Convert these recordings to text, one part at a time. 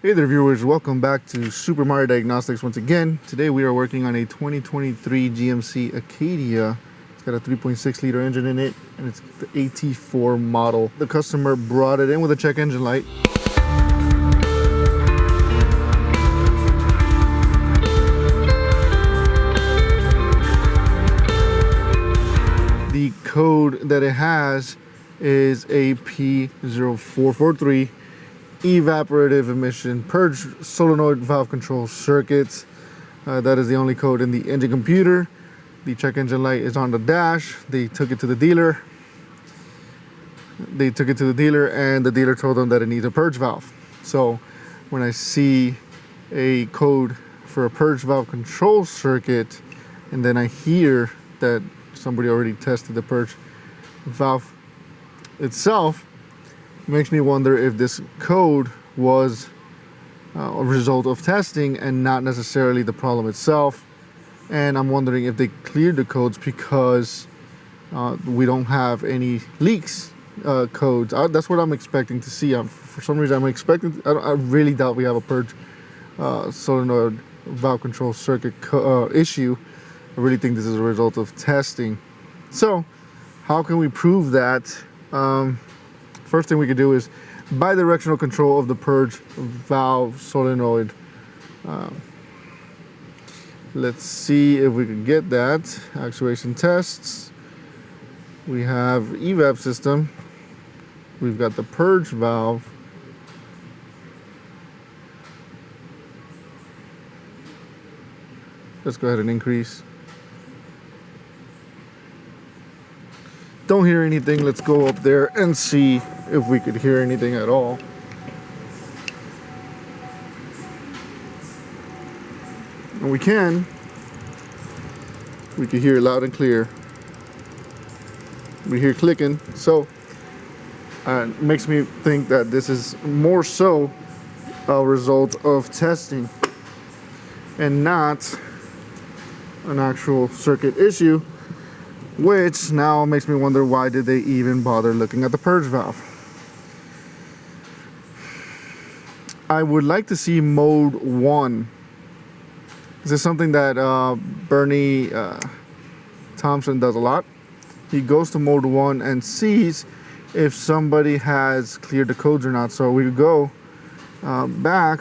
Hey there viewers, welcome back to Supermariodiagnostics once again. Today we are working on a 2023 GMC Acadia. It's got a 3.6 liter engine in it and it's the AT4 model. The customer brought it in with a check engine light. The code that it has is AP0443. Evaporative emission purge solenoid valve control circuits. That is the only code in the engine computer. The check engine light is on the dash. They took it to the dealer. And the dealer told them that it needs a purge valve. So when I see a code for a purge valve control circuit, and then I hear that somebody already tested the purge valve itself, makes me wonder if this code was a result of testing and not necessarily the problem itself. And I'm wondering if they cleared the codes because we don't have any leaks codes. That's what I'm expecting to see. For some reason, I really doubt we have a purge solenoid valve control circuit issue. I really think this is a result of testing. So how can we prove that? First thing we could do is bidirectional control of the purge valve solenoid. Let's see if we can get that. Actuation tests. We have EVAP system. We've got the purge valve. Let's go ahead and increase. Don't hear anything. Let's go up there and see if we could hear anything at all. And we can hear it loud and clear. We hear clicking, so it makes me think that this is more so a result of testing and not an actual circuit issue. Which now makes me wonder, why did they even bother looking at the purge valve? I would like to see mode 1. This is something that Bernie Thompson does a lot. He goes to mode 1 and sees if somebody has cleared the codes or not. So we could go back.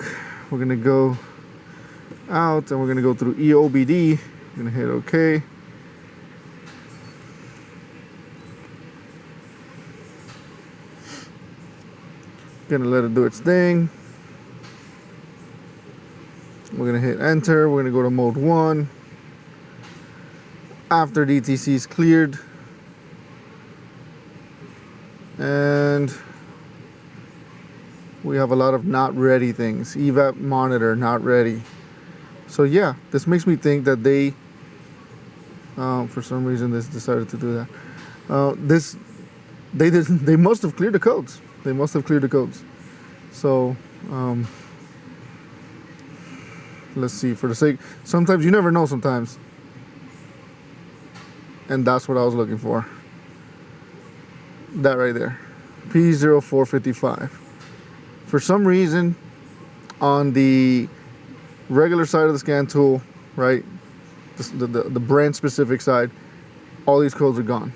We're going to go out and we're going to go through EOBD. We're going to hit OK. Gonna let it do its thing. We're gonna hit enter. We're gonna go to mode 1. After DTC is cleared, and we have a lot of not ready things. EVAP monitor not ready. So yeah, this makes me think that they for some reason this decided to do that. They must have cleared the codes. They must have cleared the codes. So let's see, for the sake, sometimes you never know sometimes. And that's what I was looking for. That right there. P0455. For some reason, on the regular side of the scan tool, right, the brand specific side, all these codes are gone.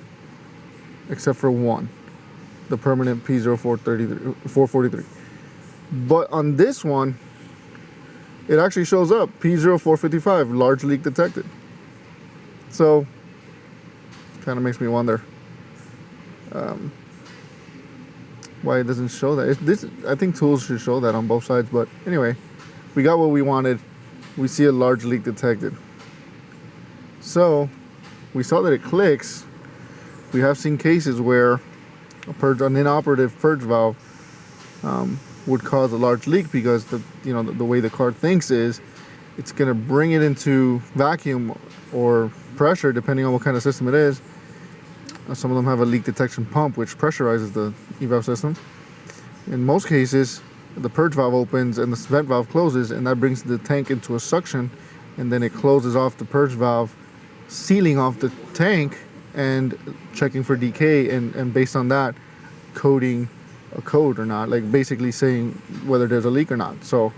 Except for one. The permanent P0443. But on this one, it actually shows up P0455, large leak detected. So, kind of makes me wonder why it doesn't show that. I think tools should show that on both sides. But anyway, we got what we wanted. We see a large leak detected. So, we saw that it clicks. We have seen cases where an inoperative purge valve would cause a large leak because the way the car thinks is it's going to bring it into vacuum or pressure depending on what kind of system it is. Some of them have a leak detection pump which pressurizes the EVAP system. In most cases, the purge valve opens and the vent valve closes, and that brings the tank into a suction, and then it closes off the purge valve, sealing off the tank and checking for decay, and based on that, coding a code or not, like basically saying whether there's a leak or not. So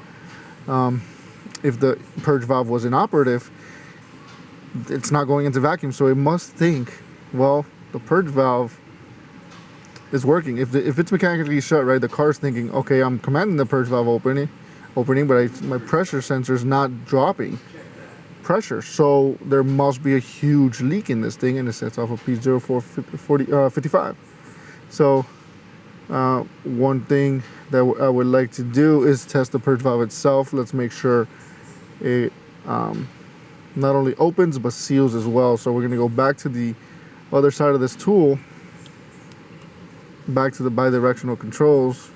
if the purge valve was inoperative, it's not going into vacuum, so it must think, well, the purge valve is working. If it's mechanically shut, right, the car's thinking, okay, I'm commanding the purge valve opening, but my pressure sensor is not dropping pressure, so there must be a huge leak in this thing, and it sets off a P0455. So one thing that I would like to do is test the purge valve itself. Let's make sure it not only opens but seals as well. So we're going to go back to the other side of this tool, back to the bidirectional controls,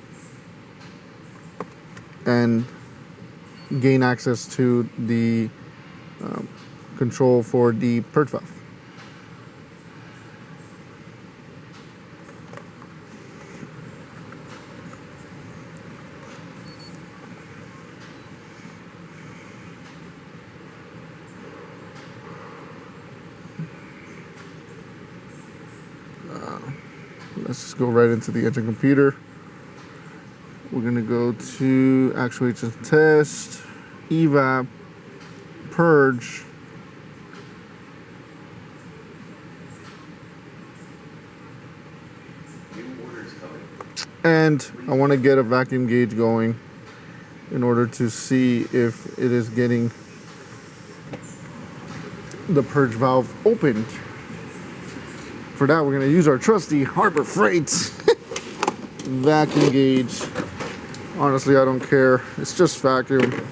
and gain access to the control for the purge valve. Let's just go right into the engine computer. We're going to go to actuation test, EVAP, purge, and I want to get a vacuum gauge going in order to see if it is getting the purge valve opened. For that, we're going to use our trusty Harbor Freight vacuum gauge. Honestly, I don't care. It's just vacuum.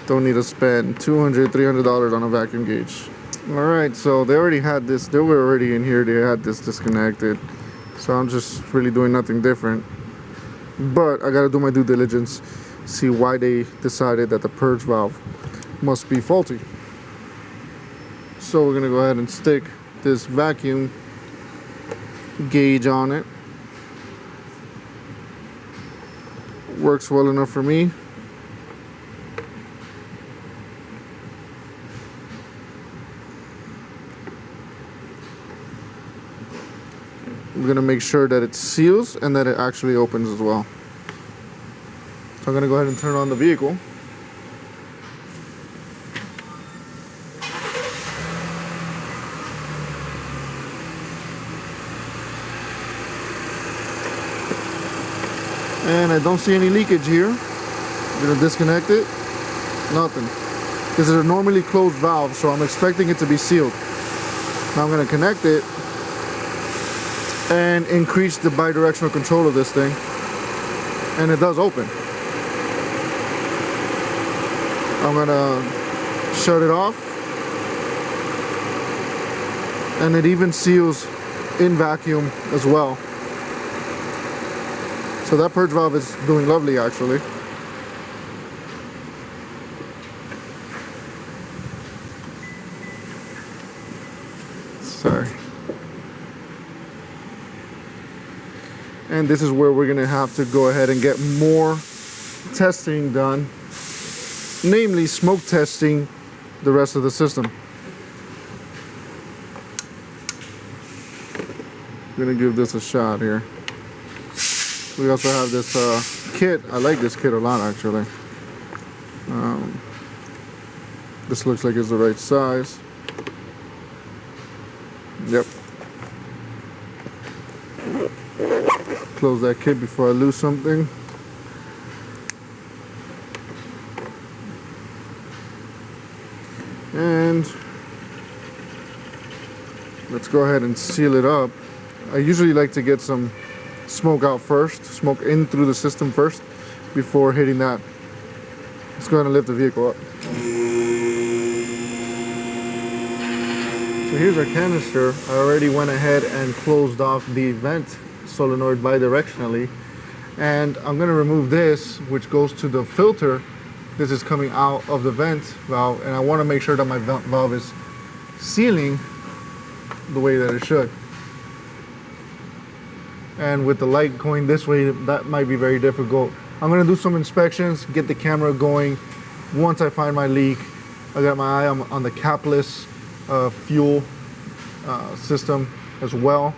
Don't need to spend $200, $300 on a vacuum gauge. All right, so they already had this. They were already in here. They had this disconnected. So I'm just really doing nothing different. But I got to do my due diligence, see why they decided that the purge valve must be faulty. So we're going to go ahead and stick this vacuum gauge on it. Works well enough for me. I'm going to make sure that it seals and that it actually opens as well. So I'm going to go ahead and turn on the vehicle. And I don't see any leakage here. I'm going to disconnect it. Nothing. This is a normally closed valve, so I'm expecting it to be sealed. Now I'm going to connect it and increase the bidirectional control of this thing, and it does open. I'm gonna shut it off, and it even seals in vacuum as well. So that purge valve is doing lovely, actually. Sorry. And this is where we're going to have to go ahead and get more testing done, namely smoke testing the rest of the system. I'm going to give this a shot here. We also have this kit. I like this kit a lot, actually. This looks like it's the right size. Yep. Close that kit before I lose something. And let's go ahead and seal it up. I usually like to get some smoke out first, smoke in through the system first before hitting that. Let's go ahead and lift the vehicle up. So here's our canister. I already went ahead and closed off the vent solenoid bidirectionally, and I'm going to remove this, which goes to the filter. This is coming out of the vent valve, and I want to make sure that my valve is sealing the way that it should. And with the light going this way, that might be very difficult. I'm going to do some inspections, get the camera going. Once I find my leak, I got my eye on the capless fuel system as well.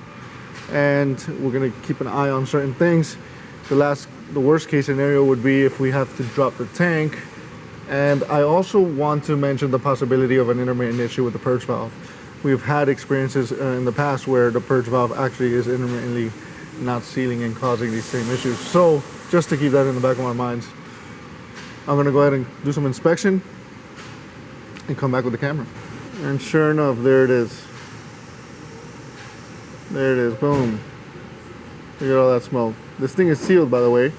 And we're going to keep an eye on certain things. The worst case scenario would be if we have to drop the tank. And I also want to mention the possibility of an intermittent issue with the purge valve. We've had experiences in the past where the purge valve actually is intermittently not sealing and causing these same issues. So just to keep that in the back of my mind, I'm gonna go ahead and do some inspection and come back with the camera. And sure enough, there it is. There it is, boom. Look at all that smoke. This thing is sealed, by the way.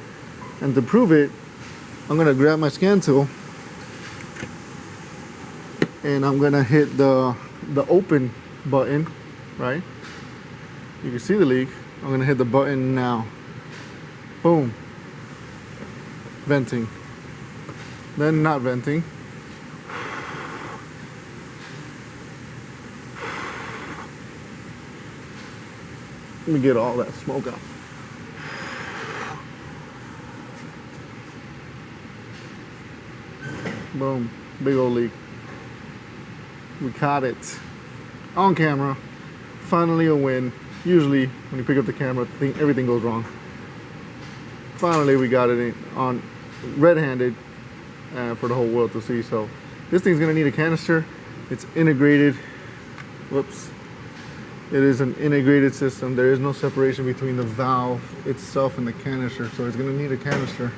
And to prove it, I'm gonna grab my scan tool and I'm gonna hit the open button, right? You can see the leak. I'm gonna hit the button now. Boom. Venting. Then not venting. Let me get all that smoke out. Boom, big old leak. We caught it on camera. Finally a win. Usually when you pick up the camera, everything goes wrong. Finally we got it on red-handed for the whole world to see. So this thing's gonna need a canister. It's integrated. Whoops. It is an integrated system. There is no separation between the valve itself and the canister, so it's gonna need a canister.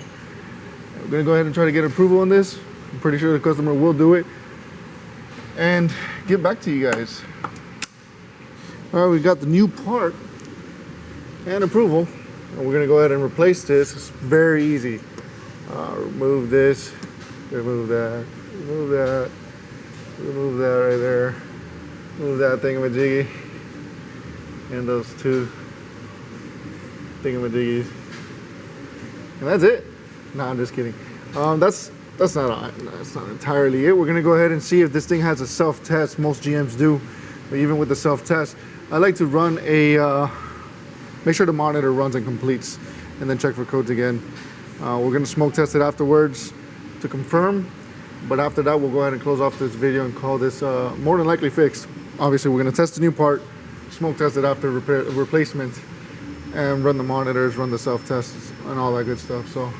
We're gonna go ahead and try to get approval on this. I'm pretty sure the customer will do it and get back to you guys. All right, we got the new part and approval, and we're gonna go ahead and replace this. It's very easy. Remove this, remove that, remove that, remove that right there, remove that thingamajiggy, and those two thingamajiggies, and that's it. No, I'm just kidding. That's not entirely it. We're gonna go ahead and see if this thing has a self-test. Most GMs do, but even with the self-test, I like to run make sure the monitor runs and completes, and then check for codes again. We're gonna smoke test it afterwards to confirm, but after that, we'll go ahead and close off this video and call this more than likely fixed. Obviously, we're gonna test the new part, smoke test it after replacement, and run the monitors, run the self-tests, and all that good stuff. So,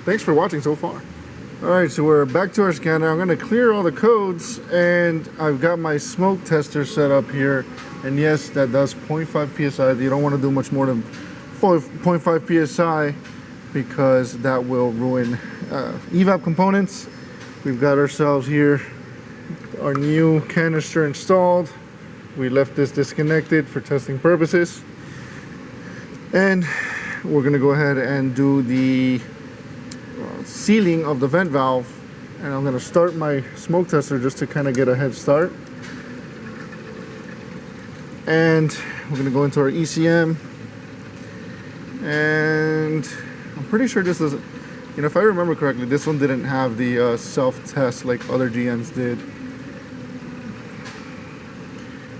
thanks for watching so far. All right, so we're back to our scanner. I'm gonna clear all the codes, and I've got my smoke tester set up here. And yes, that does 0.5 PSI. You don't wanna do much more than 0.5 PSI because that will ruin EVAP components. We've got ourselves here our new canister installed. We left this disconnected for testing purposes. And we're gonna go ahead and do the sealing of the vent valve, and I'm going to start my smoke tester just to kind of get a head start. And we're going to go into our ECM, and I'm pretty sure this is, if I remember correctly, this one didn't have the self-test like other GMs did,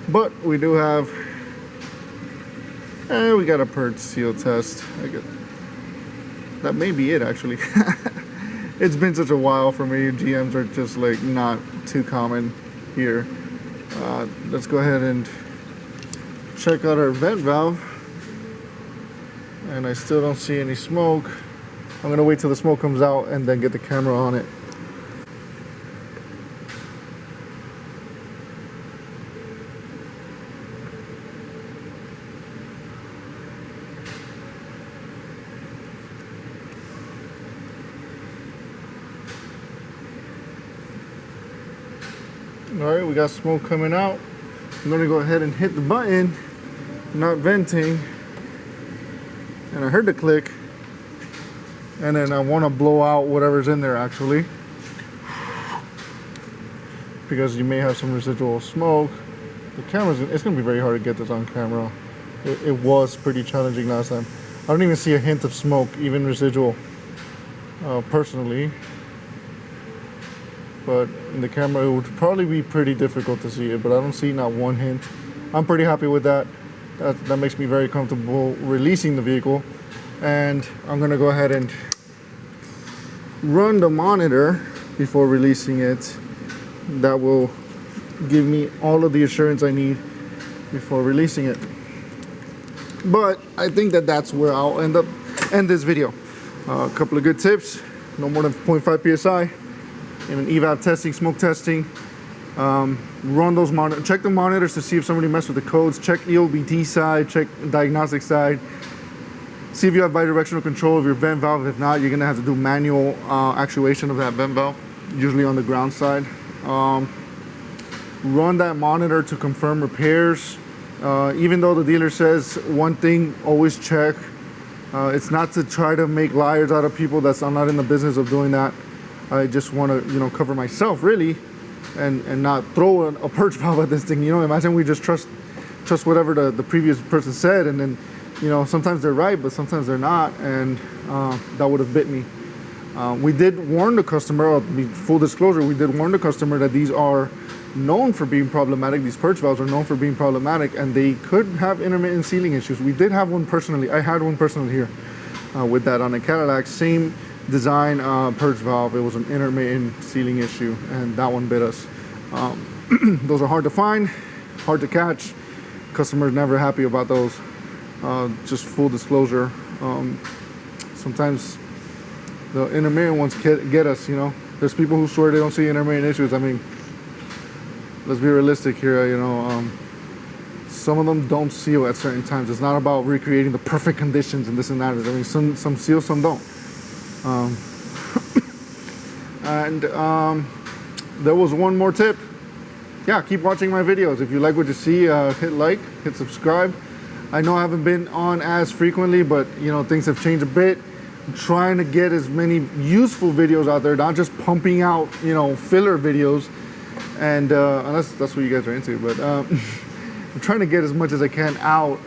but we do have, we got a Purge seal test. That may be it, actually. It's been such a while for me. GMs are just like not too common here. Let's go ahead and check out our vent valve. And I still don't see any smoke. I'm gonna wait till the smoke comes out and then get the camera on it. All right, we got smoke coming out. I'm gonna go ahead and hit the button, not venting. And I heard the click. And then I wanna blow out whatever's in there actually, because you may have some residual smoke. The camera's, it's gonna be very hard to get this on camera. It was pretty challenging last time. I don't even see a hint of smoke, even residual, personally. But in the camera, it would probably be pretty difficult to see it, but I don't see not one hint. I'm pretty happy with that. That makes me very comfortable releasing the vehicle. And I'm gonna go ahead and run the monitor before releasing it. That will give me all of the assurance I need before releasing it. But I think that that's where I'll end up end this video. A couple of good tips: no more than 0.5 psi in an EVAP testing, smoke testing. Run those check the monitors to see if somebody messed with the codes. Check EOBT side, check diagnostic side. See if you have bidirectional control of your vent valve. If not, you're gonna have to do manual actuation of that vent valve, usually on the ground side. Run that monitor to confirm repairs. Even though the dealer says one thing, always check. It's not to try to make liars out of people. I'm not in the business of doing that. I just want to, cover myself really, and not throw a purge valve at this thing. Imagine we just trust whatever the previous person said, and then, sometimes they're right, but sometimes they're not, and that would have bit me. We did warn the customer, full disclosure, we did warn the customer that these are known for being problematic. These purge valves are known for being problematic, and they could have intermittent sealing issues. We did have one personally. I had one personally here with that on a Cadillac, same design purge valve. It was an intermittent sealing issue, and that one bit us. Those are hard to find, hard to catch. Customers never happy about those. Just full disclosure. Sometimes the intermittent ones get us. There's people who swear they don't see intermittent issues. I mean, let's be realistic here, some of them don't seal at certain times. It's not about recreating the perfect conditions and this and that. I mean, some seal, some don't. There was one more tip. Yeah, keep watching my videos. If you like what you see, hit like, hit subscribe. I know I haven't been on as frequently, but things have changed a bit. I'm trying to get as many useful videos out there, not just pumping out, filler videos. And unless that's what you guys are into, but I'm trying to get as much as I can out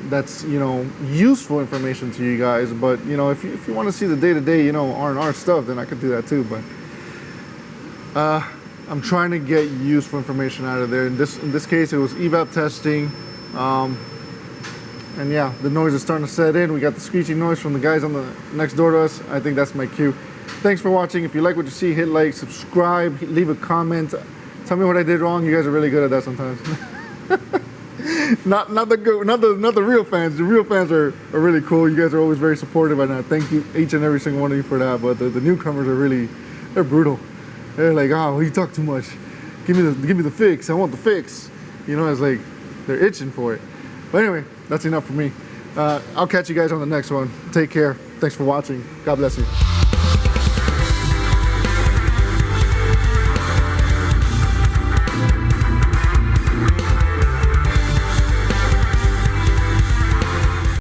that's useful information to you guys. But if you want to see the day-to-day R&R stuff, then I could do that too. But I'm trying to get useful information out of there. In this case, it was EVAP testing, and yeah, the noise is starting to set in. We got the screeching noise from the guys on the next door to us. I think that's my cue. Thanks for watching. If you like what you see, hit like, subscribe, leave a comment. Tell me what I did wrong. You guys are really good at that sometimes. not the real fans. The real fans are really cool. You guys are always very supportive, and I thank you, each and every single one of you, for that. But the newcomers are they're brutal. They're like, oh, you talk too much. Give me the fix. I want the fix. It's like they're itching for it. But anyway, that's enough for me. I'll catch you guys on the next one. Take care. Thanks for watching. God bless you.